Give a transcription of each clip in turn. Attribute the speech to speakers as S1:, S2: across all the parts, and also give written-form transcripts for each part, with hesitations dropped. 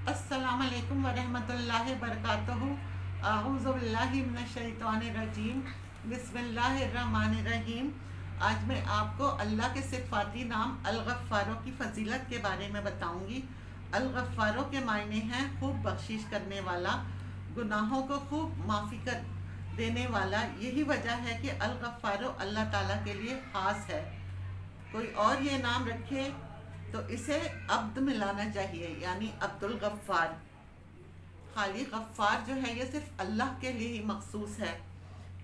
S1: अस्सलाम वालेकुम वरहमतुल्लाहि वबरकातुहू। अऊज़ु बिल्लाहि मिनश्शैतानिर्रजीम। बिस्मिल्लाहिर्रहमानिर्रहीम। आज मैं आपको अल्लाह के सिफ़ाती नाम अल-गफ़्फ़ारों की फ़जीलत के बारे में बताऊंगी। अल-गफ़्फ़ारों के मायने हैं खूब बख्शिश करने वाला, गुनाहों को खूब माफ़ी कर देने वाला। यही वजह है कि अल-गफ़्फ़ारों अल्लाह ताला के लिए ख़ास है। कोई और ये नाम रखे तो इसे अब्द मिलाना चाहिए, यानी अब्दुल गफ्फार। खाली गफ्फार जो है ये सिर्फ अल्लाह के लिए ही मखसूस है।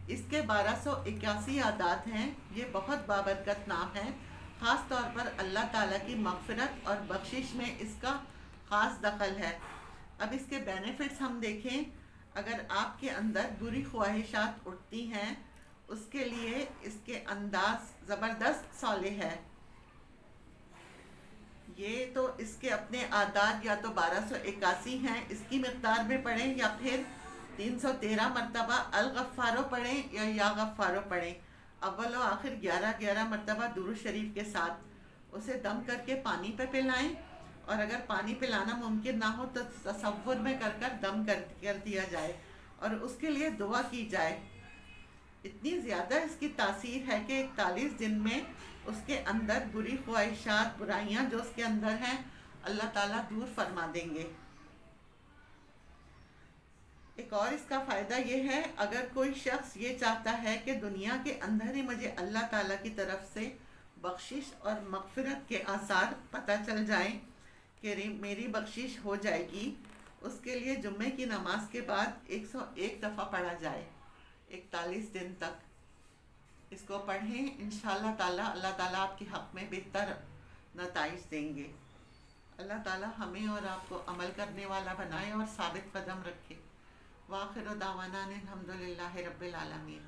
S1: इसके 1281 आदात हैं। ये बहुत बाबरकत नाम है। ख़ास तौर पर अल्लाह ताला की मग़फ़िरत और बख्शिश में इसका ख़ास दखल है। अब इसके बेनिफिट्स हम देखें। अगर आपके अंदर बुरी ख्वाहिशात उठती हैं, उसके लिए इसके अंदाज ज़बरदस्त सालेह है। ये तो इसके अपने आदाद या तो 1281 हैं, इसकी मकदार में पढ़ें, या फिर 313 मरतबा अल गफ़्फ़ारो पढ़ें या गफ़्फ़ारो पढ़ें। अव्वल व आखिर 11-11 मरतबा दुरूद शरीफ के साथ उसे दम करके पानी पे पिलाएं। और अगर पानी पिलाना मुमकिन ना हो तो तसव्वुर में कर दम कर दिया जाए और उसके लिए दुआ की जाए। इतनी ज़्यादा इसकी तासीर है कि 41 दिन में उसके अंदर बुरी ख्वाहिशात, बुराइयां जो उसके अंदर हैं, अल्लाह ताला दूर फरमा देंगे। एक और इसका फ़ायदा ये है, अगर कोई शख्स ये चाहता है कि दुनिया के अंदर ही मुझे अल्लाह ताला की तरफ से बख्शिश और मग़फ़िरत के आसार पता चल जाएं कि मेरी बख्शिश हो जाएगी, उसके लिए जुम्मे की नमाज के बाद 101 दफ़ा पढ़ा जाए 41 दिन तक। इसको पढ़ें, इंशाअल्लाह ताला अल्लाह ताला आपके हक़ में बेहतर नताइज देंगे। अल्लाह ताला हमें और आपको अमल करने वाला बनाए और साबित कदम रखे। वाखिर दावाना अनिल हम्दुलिल्लाहि रब्बिल आलमीन।